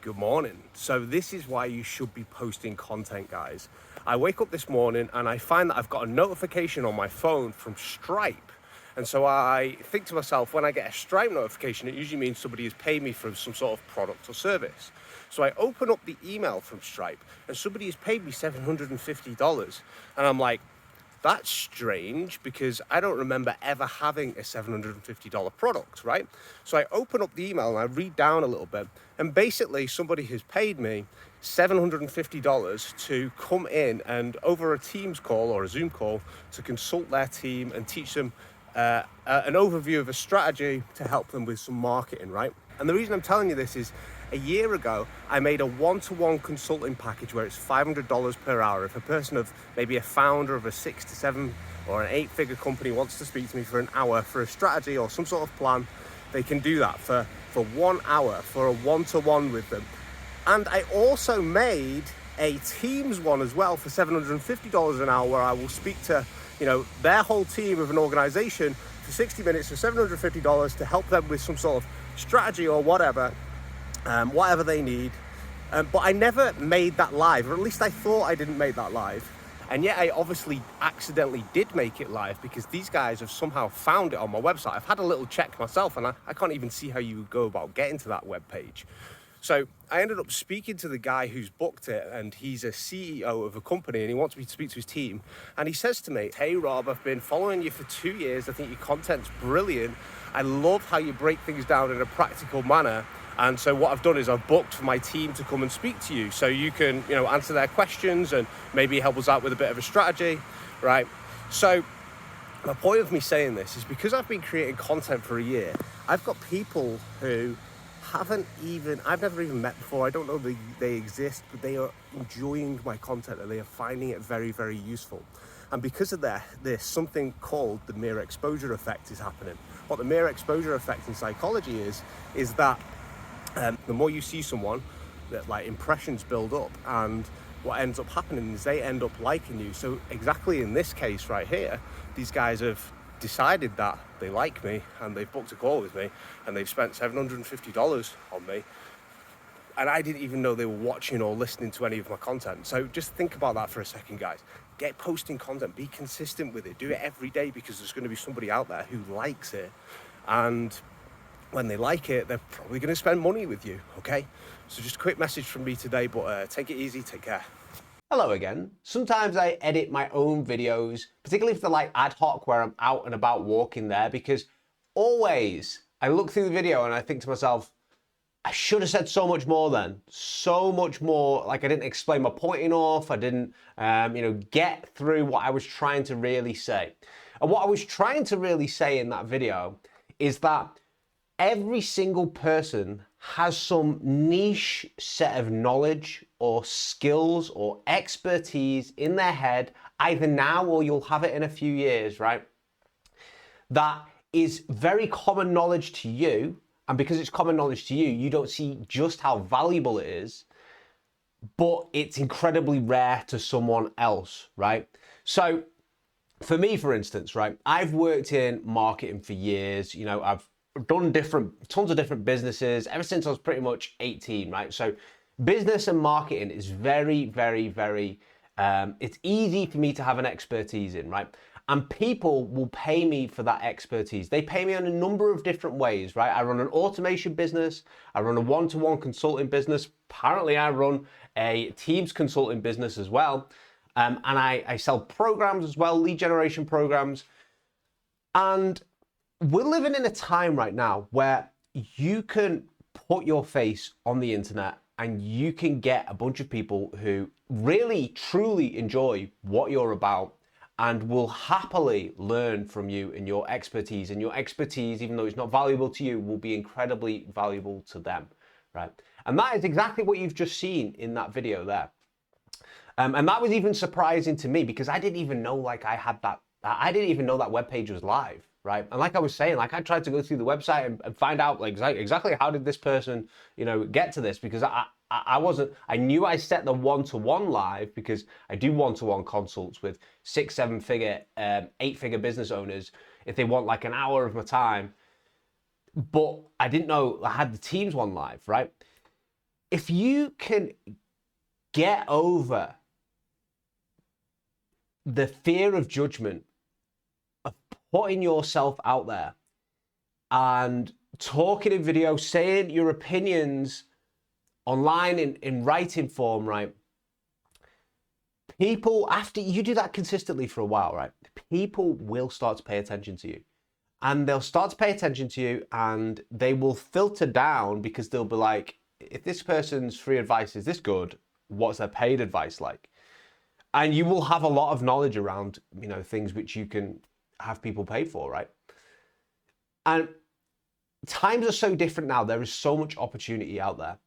Good morning. So this is why you should be posting content, guys. I wake up this morning and I find that I've got a notification on my phone from Stripe. And so I think to myself, when I get a Stripe notification, it usually means somebody has paid me for some sort of product or service. So I open up the email from Stripe and somebody has paid me $750. And I'm like, that's strange because I don't remember ever having a $750 product, right? So I open up the email and I read down a little bit, and basically somebody has paid me $750 to come in and over a Teams call or a Zoom call to consult their team and teach them an overview of a strategy to help them with some marketing, right? And the reason I'm telling you this is a year ago, I made a one-to-one consulting package where it's $500 per hour. If a person of maybe a founder of a 6 to 7 or an 8-figure company wants to speak to me for an hour for a strategy or some sort of plan, they can do that for 1 hour for a one-to-one with them. And I also made a Teams one as well for $750 an hour where I will speak to, their whole team of an organization for 60 minutes for $750 to help them with some sort of strategy or whatever they need. But I never made that live, or at least I thought I didn't make that live. And yet I obviously accidentally did make it live because these guys have somehow found it on my website. I've had a little check myself and I can't even see how you would go about getting to that web page. So I ended up speaking to the guy who's booked it, and he's a CEO of a company and he wants me to speak to his team. And he says to me, "Hey Rob, I've been following you for 2 years. I think your content's brilliant. I love how you break things down in a practical manner. And so what I've done is I've booked for my team to come and speak to you so you can, answer their questions and maybe help us out with a bit of a strategy," right? So my point of me saying this is because I've been creating content for a year, I've got people who I've never even met before. I don't know they exist, but they are enjoying my content and they are finding it very, very useful. And because of that, there's something called the mere exposure effect is happening. What the mere exposure effect in psychology is that the more you see someone, that like impressions build up, and what ends up happening is they end up liking you. So exactly in this case right here, these guys have decided that they like me and they've booked a call with me and they've spent $750 on me, and I didn't even know they were watching or listening to any of my content. So just think about that for a second, guys. Get posting content, be consistent with it, do it every day, because there's going to be somebody out there who likes it, and when they like it, they're probably going to spend money with you, okay? So just a quick message from me today, but take it easy, take care. Hello again. Sometimes I edit my own videos, particularly if they're like ad hoc where I'm out and about walking there, because always I look through the video and I think to myself, I should have said so much more then. So much more, like I didn't explain my point enough, I didn't get through what I was trying to really say. And what I was trying to really say in that video is that every single person has some niche set of knowledge or skills or expertise in their head, either now or you'll have it in a few years, right? That is very common knowledge to you. And because it's common knowledge to you, you don't see just how valuable it is, but it's incredibly rare to someone else, right? So for me, for instance, right, I've worked in marketing for years. I've done tons of different businesses ever since I was pretty much 18, right? So business and marketing is very, very, very, it's easy for me to have an expertise in, right? And people will pay me for that expertise. They pay me in a number of different ways, right? I run an automation business. I run a one-to-one consulting business. Apparently I run a Teams consulting business as well. And I sell programs as well, lead generation programs. And we're living in a time right now where you can put your face on the internet and you can get a bunch of people who really, truly enjoy what you're about and will happily learn from you and your expertise. And your expertise, even though it's not valuable to you, will be incredibly valuable to them, right? And that is exactly what you've just seen in that video there. And that was even surprising to me because I didn't even know I didn't even know that webpage was live, right? And like I was saying, like I tried to go through the website and find out like exactly how did this person, get to this, because I knew I set the one-to-one live because I do one-to-one consults with 6, 7-figure, 8-figure business owners if they want like an hour of my time. But I didn't know I had the Teams one live, right? if you can get over the fear of judgment, of putting yourself out there and talking in video, saying your opinions online in writing form, right? People, after you do that consistently for a while, right? People will start to pay attention to you. And they'll start to pay attention to you, and they will filter down, because they'll be like, if this person's free advice is this good, what's their paid advice like? And you will have a lot of knowledge around, you know, things which you can have people pay for, right? And times are so different now. There is so much opportunity out there.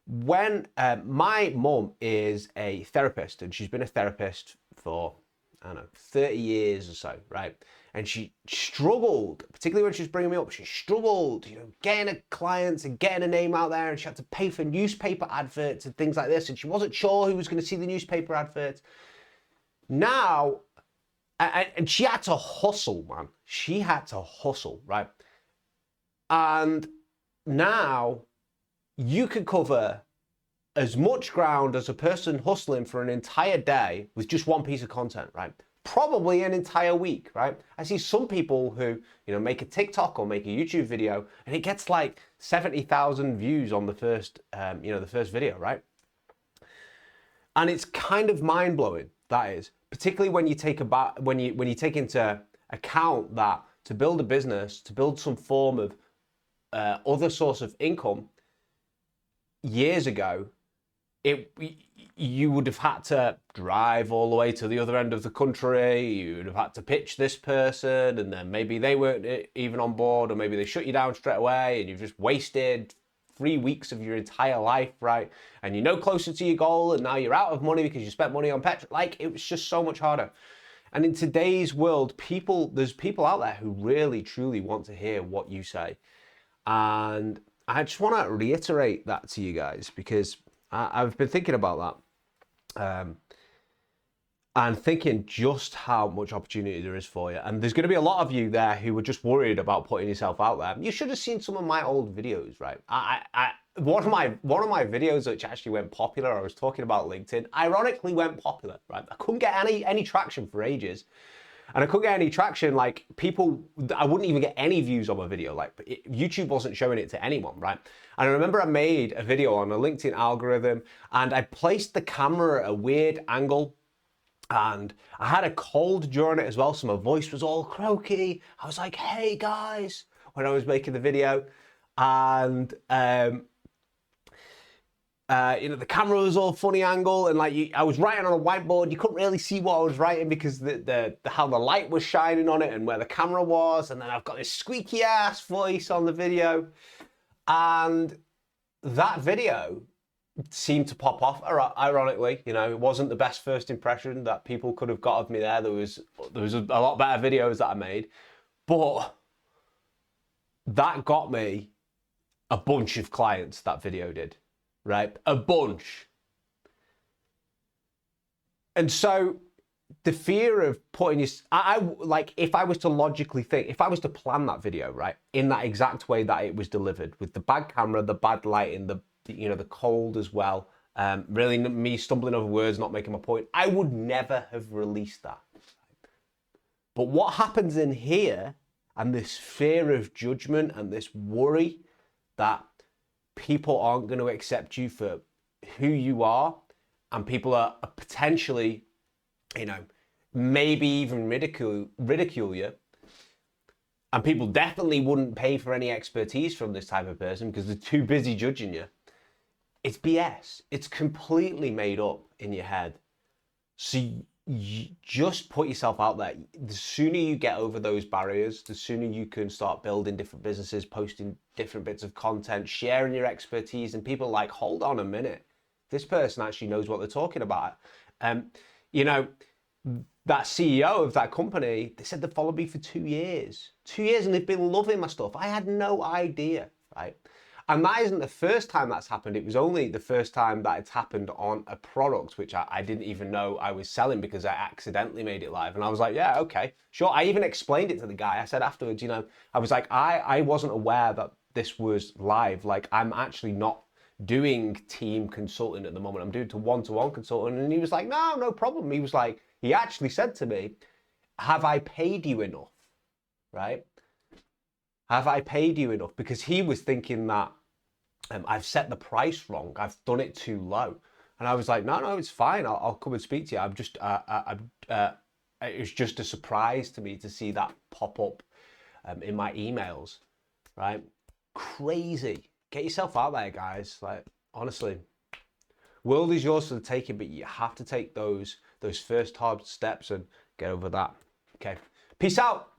When my mum is a therapist, and she's been a therapist for, I don't know, 30 years or so, right? And she struggled, particularly when she was bringing me up, she struggled, you know, getting clients and getting a name out there, and she had to pay for newspaper adverts and things like this, and she wasn't sure who was going to see the newspaper adverts. Now, and she had to hustle, man. She had to hustle, right? And now you can cover as much ground as a person hustling for an entire day with just one piece of content, right? Probably an entire week, right? I see some people who, you know, make a TikTok or make a YouTube video, and it gets like 70,000 views on the first, the first video, right? And it's kind of mind blowing. That is, particularly when you take when you take into account that to build a business, to build some form of other source of income, years ago, you would have had to drive all the way to the other end of the country. You would have had to pitch this person, and then maybe they weren't even on board, or maybe they shut you down straight away, and you've just wasted 3 weeks of your entire life, right? And you're no closer to your goal, and now you're out of money because you spent money on petrol. Like, it was just so much harder. And in today's world, there's people out there who really, truly want to hear what you say. And I just want to reiterate that to you guys, because I've been thinking about that. And thinking just how much opportunity there is for you. And there's going to be a lot of you there who were just worried about putting yourself out there. You should have seen some of my old videos, right? One of my videos which actually went popular, I was talking about LinkedIn, ironically went popular, right? I couldn't get any traction for ages. And I couldn't get any traction, like people, I wouldn't even get any views on my video. Like YouTube wasn't showing it to anyone, right? And I remember I made a video on a LinkedIn algorithm, and I placed the camera at a weird angle, and I had a cold during it as well, so my voice was all croaky. I was like, hey guys, when I was making the video. And the camera was all funny angle, and like I was writing on a whiteboard. You couldn't really see what I was writing because how the light was shining on it and where the camera was. And then I've got this squeaky ass voice on the video, and that video seemed to pop off. Ironically, it wasn't the best first impression that people could have got of me there. There was a lot better videos that I made, but that got me a bunch of clients. That video did. Right? A bunch. And so the fear of putting if I was to logically think, if I was to plan that video, right, in that exact way that it was delivered, with the bad camera, the bad lighting, the cold as well, really me stumbling over words, not making my point, I would never have released that. But what happens in here, and this fear of judgment and this worry that people aren't going to accept you for who you are, and people are potentially, maybe even ridicule you, and people definitely wouldn't pay for any expertise from this type of person because they're too busy judging you. It's BS. It's completely made up in your head. So you just put yourself out there. The sooner you get over those barriers, the sooner you can start building different businesses, posting different bits of content, sharing your expertise, and people are like, hold on a minute, this person actually knows what they're talking about. That CEO of that company, they said they followed me for 2 years. 2 years, and they've been loving my stuff. I had no idea, right? And that isn't the first time that's happened. It was only the first time that it's happened on a product which I didn't even know I was selling because I accidentally made it live. And I was like, yeah, okay, sure. I even explained it to the guy. I said afterwards, I was like, I wasn't aware that this was live. Like, I'm actually not doing team consulting at the moment. I'm doing one-to-one consulting. And he was like, no, no problem. He was like, he actually said to me, have I paid you enough? Right? Have I paid you enough? Because he was thinking that I've set the price wrong. I've done it too low. And I was like, no, no, it's fine. I'll come and speak to you. I'm just, it was just a surprise to me to see that pop up in my emails, right? Crazy. Get yourself out there, guys. Like, honestly, world is yours for the taking, but you have to take those first hard steps and get over that. Okay. Peace out.